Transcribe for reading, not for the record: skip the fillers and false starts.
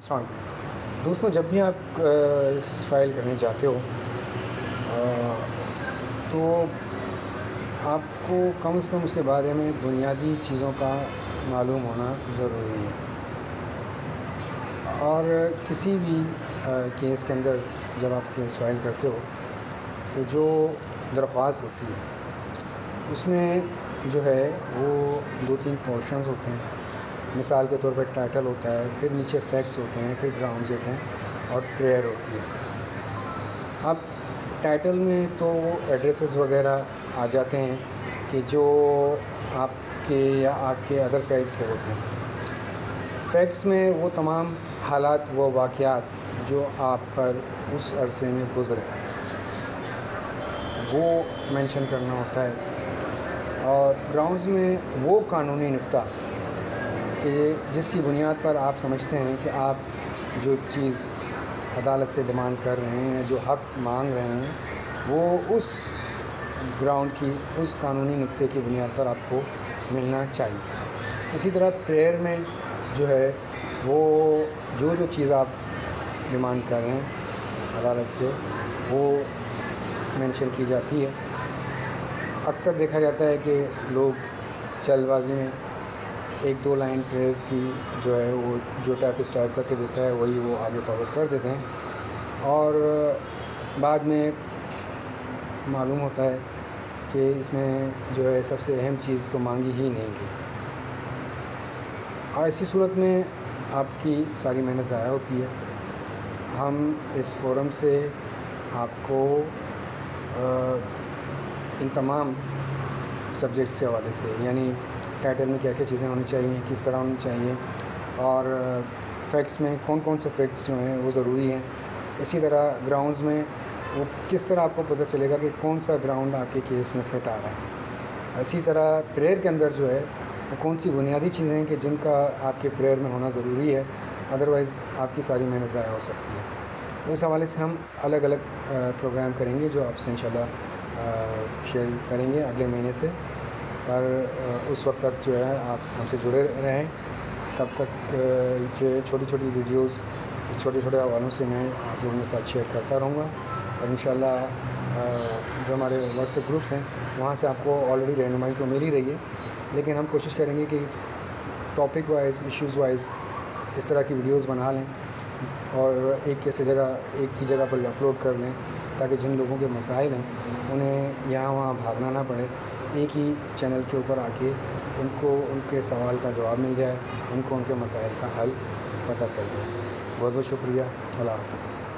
السلام علیکم دوستوں، جب بھی آپ اس فائل کرنے جاتے ہو تو آپ کو کم از کم اس کے بارے میں بنیادی چیزوں کا معلوم ہونا ضروری ہے. اور کسی بھی کیس کے اندر جب آپ کیس فائل کرتے ہو تو جو درخواست ہوتی ہے اس میں جو ہے وہ 2-3 پورشنز ہوتے ہیں. مثال کے طور پر ٹائٹل ہوتا ہے، پھر نیچے فیکٹس ہوتے ہیں، پھر گراؤنڈز ہوتے ہیں اور پریئر ہوتی ہے. اب ٹائٹل میں تو ایڈریسز وغیرہ آ جاتے ہیں کہ جو آپ کے یا آپ کے ادر سائڈ کے ہوتے ہیں. فیکٹس میں وہ تمام حالات و واقعات جو آپ پر اس عرصے میں گزرے وہ مینشن کرنا ہوتا ہے. اور گراؤنڈز میں وہ قانونی نکتہ کہ جس کی بنیاد پر آپ سمجھتے ہیں کہ آپ جو چیز عدالت سے ڈیمانڈ کر رہے ہیں، جو حق مانگ رہے ہیں، وہ اس گراؤنڈ کی، اس قانونی نکتے کی بنیاد پر آپ کو ملنا چاہیے. اسی طرح پریئر میں جو ہے وہ جو چیز آپ ڈیمانڈ کر رہے ہیں عدالت سے وہ مینشن کی جاتی ہے. اکثر دیکھا جاتا ہے کہ لوگ جلد بازی میں 1-2 لائن پریئرز کی جو ہے وہ جو ٹائپسٹ ٹائپ کر کے دیتا ہے وہی وہ آگے فارورڈ کر دیتے ہیں، اور بعد میں معلوم ہوتا ہے کہ اس میں جو ہے سب سے اہم چیز تو مانگی ہی نہیں گئی. اور ایسی صورت میں آپ کی ساری محنت ضائع ہوتی ہے. ہم اس فورم سے آپ کو ان تمام سبجیکٹس کے حوالے سے، یعنی ٹائٹل میں کیا کیا چیزیں ہونی چاہیے، کس طرح ہونی چاہیے، اور فیکٹس میں کون کون سے فیکٹس جو ہیں وہ ضروری ہیں. اسی طرح گراؤنڈز میں وہ کس طرح آپ کو پتہ چلے گا کہ کون سا گراؤنڈ آپ کے کیس میں فٹ آ رہا ہے. اسی طرح پریئر کے اندر جو ہے وہ کون سی بنیادی چیزیں ہیں کہ جن کا آپ کے پریئر میں ہونا ضروری ہے، ادروائز آپ کی ساری محنت ضائع ہو سکتی ہے. تو اس حوالے سے ہم الگ الگ پروگرام کریں گے جو آپ سے انشاءاللہ شیئر کریں گے اگلے مہینے سے. اور اس وقت تک جو ہے آپ ہم سے جڑے رہیں. تب تک جو چھوٹی چھوٹی ویڈیوز اس چھوٹے چھوٹے حوالوں سے میں آپ لوگوں کے ساتھ شیئر کرتا رہوں گا. اور انشاءاللہ جو ہمارے واٹس ایپ گروپس ہیں وہاں سے آپ کو آلریڈی رہنمائی تو مل ہی رہی ہے، لیکن ہم کوشش کریں گے کہ ٹاپک وائز، ایشوز وائز اس طرح کی ویڈیوز بنا لیں اور ایک ہی جگہ پر اپلوڈ کر لیں، تاکہ جن لوگوں کے مسائل ہیں انہیں یہاں وہاں بھاگنا نہ پڑے. ایک ہی چینل کے اوپر آ کے ان کو ان کے سوال کا جواب مل جائے، ان کو ان کے مسائل کا حل پتہ چل جائے. بہت بہت شکریہ. اللہ حافظ.